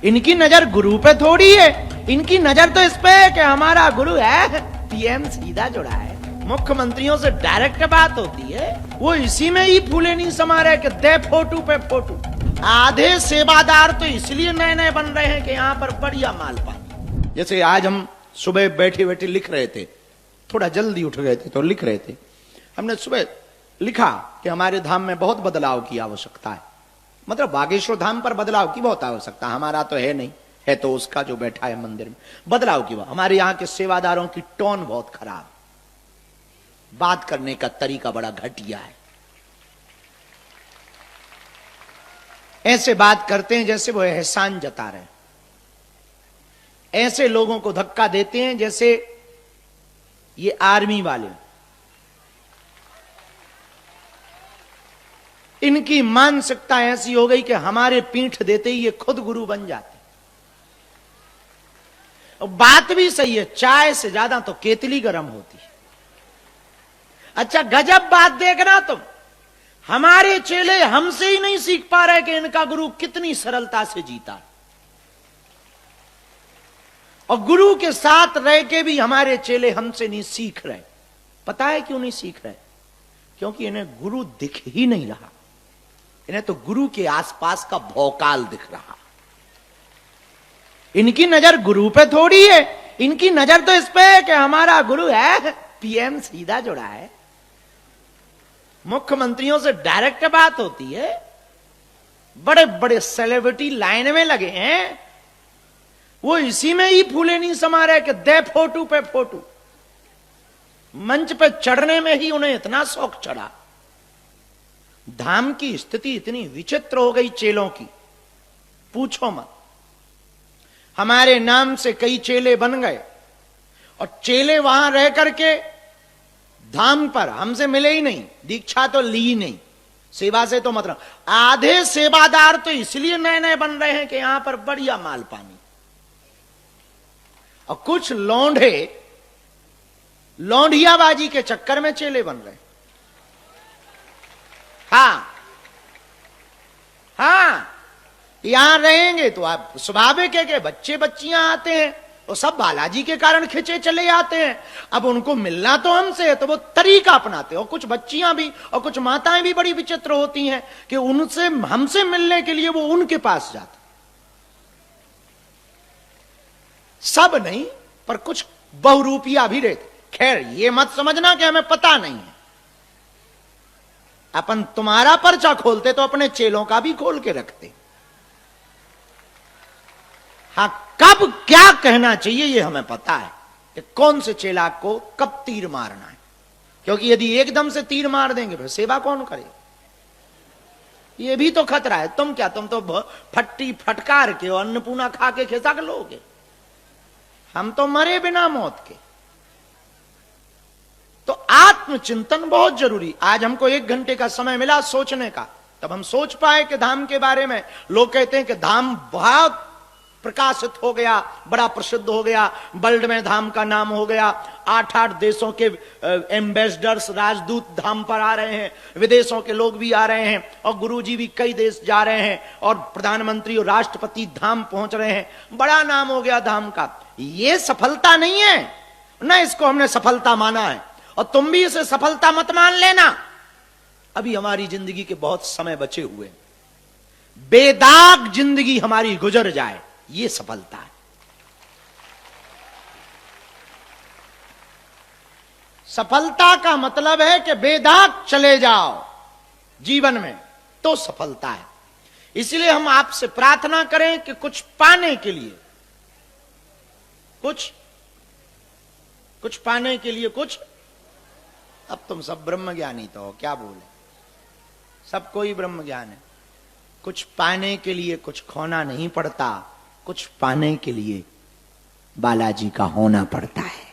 इनकी नजर गुरु पे थोड़ी है, इनकी नजर तो इस पे है कि हमारा गुरु है, पीएम सीधा जुड़ा है, मुख्यमंत्रियों से डायरेक्ट बात होती है। वो इसी में ही फूले नहीं समा रहे कि दे फोटो पे फोटो। आधे सेवादार तो इसलिए नए नए बन रहे हैं कि यहां पर बढ़िया माल पानी। जैसे आज हम सुबह बैठे बैठे लिख रहे थे, थोड़ा जल्दी उठ गए थे तो लिख रहे थे, हमने सुबह लिखा कि हमारे धाम में बहुत बदलाव की आवश्यकता है। मतलब बागेश्वर धाम पर बदलाव की बहुत आवश्यकता, हमारा तो है नहीं, है तो उसका जो बैठा है मंदिर में। बदलाव की हमारे यहां के सेवादारों की टोन बहुत खराब, बात करने का तरीका बड़ा घटिया है। ऐसे बात करते हैं जैसे वो एहसान जता रहे, ऐसे लोगों को धक्का देते हैं जैसे ये आर्मी वाले। इनकी मानसिकता ऐसी हो गई कि हमारे पीठ देते ही ये खुद गुरु बन जाते। और बात भी सही है, चाय से ज्यादा तो केतली गर्म होती है। अच्छा गजब बात देखना तुम, हमारे चेले हमसे ही नहीं सीख पा रहे कि इनका गुरु कितनी सरलता से जीता, और गुरु के साथ रह के भी हमारे चेले हमसे नहीं सीख रहे। पता है क्यों नहीं सीख रहे? क्योंकि इन्हें गुरु दिख ही नहीं रहा, इन्हें तो गुरु के आसपास का भौकाल दिख रहा। इनकी नजर गुरु पे थोड़ी है, इनकी नजर तो इस पे है कि हमारा गुरु है, पीएम सीधा जुड़ा है, मुख्यमंत्रियों से डायरेक्ट बात होती है, बड़े बड़े सेलिब्रिटी लाइन में लगे हैं, वो इसी में ही फूले नहीं समा रहे कि दे फोटो पे फोटो। मंच पे चढ़ने में ही उन्हें इतना शौक चढ़ा। धाम की स्थिति इतनी विचित्र हो गई चेलों की, पूछो मत। हमारे नाम से कई चेले बन गए, और चेले वहां रह करके धाम पर हमसे मिले ही नहीं, दीक्षा तो ली ही नहीं, सेवा से तो मतलब। आधे सेवादार तो इसलिए नए नए बन रहे हैं कि यहां पर बढ़िया माल पानी, और कुछ लौंढे लौंढियाबाजी के चक्कर में चेले बन रहे हैं। हाँ, यहां रहेंगे तो आप स्वाभाविक है कि बच्चे बच्चियां आते हैं, वो सब बालाजी के कारण खिंचे चले आते हैं। अब उनको मिलना तो हमसे है, तो वो तरीका अपनाते हैं। और कुछ बच्चियां भी और कुछ माताएं भी बड़ी विचित्र होती हैं कि उनसे हमसे मिलने के लिए वो उनके पास जाते। सब नहीं, पर कुछ बहुरूपिया भी रहते। खैर ये मत समझना कि हमें पता नहीं है, अपन तुम्हारा पर्चा खोलते तो अपने चेलों का भी खोल के रखते। हाँ, कब क्या कहना चाहिए ये हमें पता है कि कौन से चेला को कब तीर मारना है, क्योंकि यदि एकदम से तीर मार देंगे फिर सेवा कौन करे? ये भी तो खतरा है। तुम क्या, तुम तो फट्टी फटकार के और अन्नपूर्णा खा के खिसक लोगे, हम तो मरे बिना मौत के। तो आत्मचिंतन बहुत जरूरी। आज हमको 1 घंटे का समय मिला सोचने का, तब हम सोच पाए कि धाम के बारे में। लोग कहते हैं कि धाम बहुत प्रकाशित हो गया, बड़ा प्रसिद्ध हो गया, वर्ल्ड में धाम का नाम हो गया, 8-8 देशों के एम्बेसडर्स, राजदूत धाम पर आ रहे हैं, विदेशों के लोग भी आ रहे हैं, और गुरुजी भी कई देश जा रहे हैं, और प्रधानमंत्री और राष्ट्रपति धाम पहुंच रहे हैं। बड़ा नाम हो गया धाम का। ये सफलता नहीं है ना, इसको हमने सफलता माना है, और तुम भी इसे सफलता मत मान लेना। अभी हमारी जिंदगी के बहुत समय बचे हुए, बेदाग जिंदगी हमारी गुजर जाए, ये सफलता है। सफलता का मतलब है कि बेदाग चले जाओ जीवन में, तो सफलता है। इसलिए हम आपसे प्रार्थना करें कि कुछ पाने के लिए, कुछ पाने के लिए कुछ। अब तुम सब ब्रह्म ज्ञानी तो हो, क्या बोले, सबको ही ब्रह्म ज्ञान है। कुछ पाने के लिए कुछ खोना नहीं पड़ता, कुछ पाने के लिए बालाजी का होना पड़ता है।